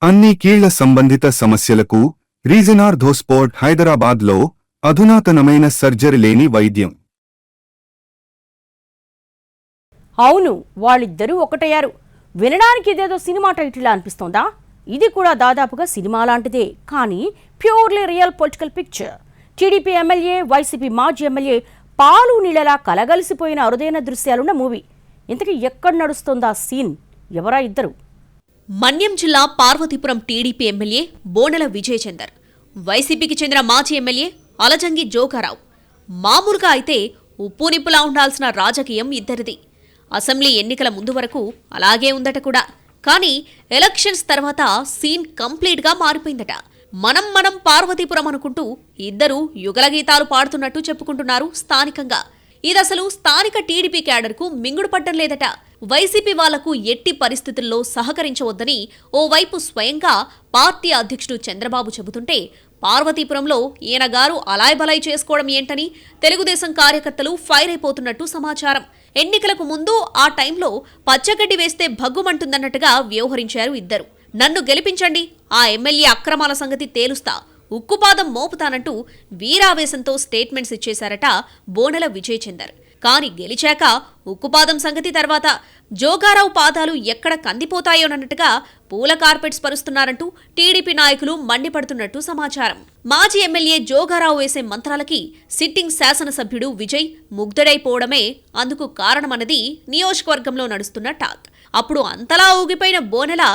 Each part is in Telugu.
అన్ని కీళ్ల సంబంధిత సమస్యలకు రీజనార్థోస్పోర్ట్ హైదరాబాద్లో అధునాతనమైన సర్జరీ లేని వైద్యం. అవును, వాళ్ళిద్దరూ ఒకటయ్యారు. వినడానికి ఇదేదో సినిమా టైటిల్ అనిపిస్తోందా? ఇది కూడా దాదాపుగా సినిమా లాంటిదే, కానీ purely real political picture. TDP MLA, YCP మాజీ ఎమ్మెల్యే పాలు నీళ్ళలా కలగలిసిపోయిన అరుదైన దృశ్యాలున్న మూవీ. ఇంతకీ ఎక్కడ నడుస్తోందా సీన్? ఎవరా ఇద్దరు? మన్యం జిల్లా పార్వతీపురం టీడీపీ ఎమ్మెల్యే బోనెల విజయ్ చందర్, వైసీపీకి చెందిన మాజీ ఎమ్మెల్యే అలజంగి జోగారావు. మామూలుగా అయితే ఉప్పు నిప్పులా ఉండాల్సిన రాజకీయం ఇద్దరిది. అసెంబ్లీ ఎన్నికల ముందు వరకు అలాగే ఉందట కూడా. కానీ ఎలక్షన్స్ తర్వాత సీన్ కంప్లీట్గా మారిపోయిందట. మనం పార్వతీపురం అనుకుంటూ ఇద్దరు యుగలగీతాలు పాడుతున్నట్టు చెప్పుకుంటున్నారు స్థానికంగా. ఇదసలు స్థానిక టీడీపీ క్యాడర్కు మింగుడు పడ్డం లేదట. వైసీపీ వాళ్లకు ఎట్టి పరిస్థితుల్లో సహకరించవద్దని ఓవైపు స్వయంగా పార్టీ అధ్యక్షుడు చంద్రబాబు చెబుతుంటే, పార్వతీపురంలో ఈయనగారు అలాయ్ చేసుకోవడం ఏంటని తెలుగుదేశం కార్యకర్తలు ఫైర్ అయిపోతున్నట్టు సమాచారం. ఎన్నికలకు ముందు ఆ టైంలో పచ్చగడ్డి వేస్తే భగ్గుమంటుందన్నట్టుగా వ్యవహరించారు ఇద్దరు. నన్ను గెలిపించండి, ఆ ఎమ్మెల్యే అక్రమాల సంగతి తేలుస్తా, ఉక్కుపాదం మోపుతానంటూ వీరావేశంతో స్టేట్మెంట్స్ ఇచ్చేశారట బోనెల విజయ్ చందర్. కాని గెలిచాక ఉక్కుపాదం సంగతి తర్వాత జోగారావు పాదాలు ఎక్కడ కందిపోతాయోనన్నట్టుగా పూల కార్పెట్స్ పరుస్తున్నారంటూ టీడీపీ నాయకులు మండిపడుతున్నట్టు సమాచారం. మాజీ ఎమ్మెల్యే జోగారావు వేసే మంత్రాలకి సిట్టింగ్ శాసనసభ్యుడు విజయ్ ముగ్ధుడైపోవడమే అందుకు కారణమన్నది నియోజకవర్గంలో నడుస్తున్న టాక్. అప్పుడు అంతలా ఊగిపోయిన బోనెల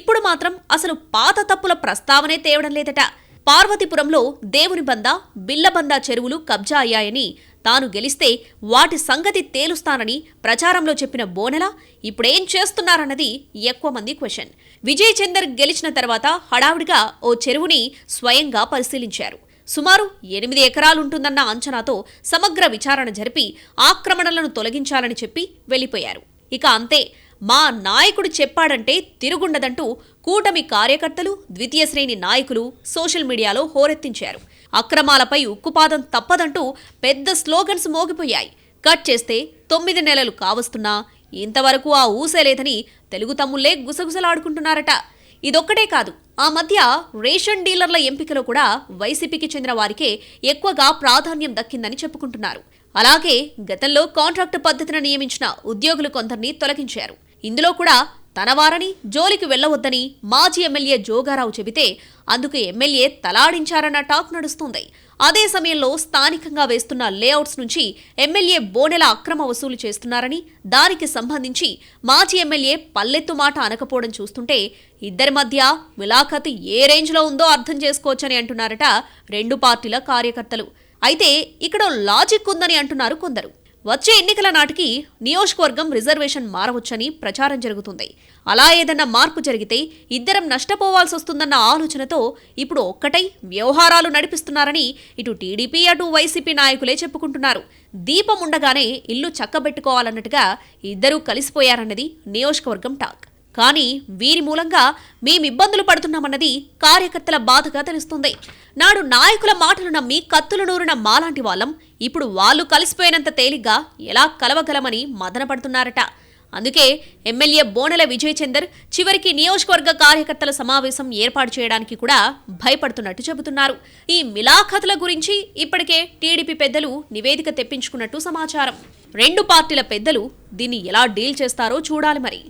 ఇప్పుడు మాత్రం అసలు పాత తప్పుల ప్రస్తావనే తేవడం లేదట. పార్వతీపురంలో దేవునిబంద, బిల్లబంద చెరువులు కబ్జా అయ్యాయని, తాను గెలిస్తే వాటి సంగతి తేలుస్తానని ప్రచారంలో చెప్పిన బోనెల ఇప్పుడేం చేస్తున్నారన్నది ఎక్కువ మంది క్వశ్చన్. విజయ్ చందర్ గెలిచిన తర్వాత హడావుడిగా ఓ చెరువుని స్వయంగా పరిశీలించారు. సుమారు 8 ఎకరాలుంటుందన్న అంచనాతో సమగ్ర విచారణ జరిపి ఆక్రమణలను తొలగించాలని చెప్పి వెళ్లిపోయారు. ఇక అంతే, మా నాయకుడు చెప్పాడంటే తిరుగుండదంటూ కూటమి కార్యకర్తలు, ద్వితీయ శ్రేణి నాయకులు సోషల్ మీడియాలో హోరెత్తించారు. అక్రమాలపై ఉక్కుపాదం తప్పదంటూ పెద్ద స్లోగన్స్ మోగిపోయాయి. కట్ చేస్తే 9 నెలలు కావస్తున్నా ఇంతవరకు ఆ ఊసే లేదని తెలుగు తమ్ముళ్లే గుసగుసలాడుకుంటున్నారట. ఇదొక్కటే కాదు, ఆ మధ్య రేషన్ డీలర్ల ఎంపికలో కూడా వైసీపీకి చెందిన వారికే ఎక్కువగా ప్రాధాన్యం దక్కిందని చెప్పుకుంటున్నారు. అలాగే గతంలో కాంట్రాక్టు పద్ధతిని నియమించిన ఉద్యోగులు కొందరిని తొలగించారు. ఇందులో కూడా తన వారని జోలికి వెళ్లవద్దని మాజీ ఎమ్మెల్యే జోగారావు చెబితే అందుకు ఎమ్మెల్యే తలాడించారన్న టాక్ నడుస్తుంది. అదే సమయంలో స్థానికంగా వేస్తున్న లేఅవుట్స్ నుంచి ఎమ్మెల్యే బోనెల అక్రమ వసూలు చేస్తున్నారని, దానికి సంబంధించి మాజీ ఎమ్మెల్యే పల్లెత్తు మాట అనకపోవడం చూస్తుంటే ఇద్దరి మధ్య మిలాఖత్ ఏ రేంజ్లో ఉందో అర్థం చేసుకోవచ్చని అంటున్నారట రెండు పార్టీల కార్యకర్తలు. అయితే ఇక్కడ లాజిక్ ఉందని అంటున్నారు కొందరు. వచ్చే ఎన్నికల నాటికి నియోజకవర్గం రిజర్వేషన్ మారవచ్చని ప్రచారం జరుగుతుంది. అలా ఏదన్నా మార్పు జరిగితే ఇద్దరం నష్టపోవాల్సి వస్తుందన్న ఆలోచనతో ఇప్పుడు ఒక్కటై వ్యవహారాలు నడిపిస్తున్నారని ఇటు టీడీపీ అటు వైసీపీ నాయకులే చెప్పుకుంటున్నారు. దీపం ఉండగానే ఇల్లు చక్కబెట్టుకోవాలన్నట్టుగా ఇద్దరూ కలిసిపోయారన్నది నియోజకవర్గం టాక్. కానీ వీరి మూలంగా మేమిబ్బందులు పడుతున్నామన్నది కార్యకర్తల బాధగా తెలుస్తుంది. నాడు నాయకుల మాటలు నమ్మి కత్తులు నూరిన మాలాంటి వాళ్ళం ఇప్పుడు వాళ్ళు కలిసిపోయినంత తేలిగ్గా ఎలా కలవగలమని మదనపడుతున్నారట. అందుకే ఎమ్మెల్యే బోనెల విజయ్ చందర్ చివరికి నియోజకవర్గ కార్యకర్తల సమావేశం ఏర్పాటు చేయడానికి కూడా భయపడుతున్నట్టు చెబుతున్నారు. ఈ మిలాఖతుల గురించి ఇప్పటికే టీడీపీ పెద్దలు నివేదిక తెప్పించుకున్నట్టు సమాచారం. రెండు పార్టీల పెద్దలు దీన్ని ఎలా డీల్ చేస్తారో చూడాలి మరి.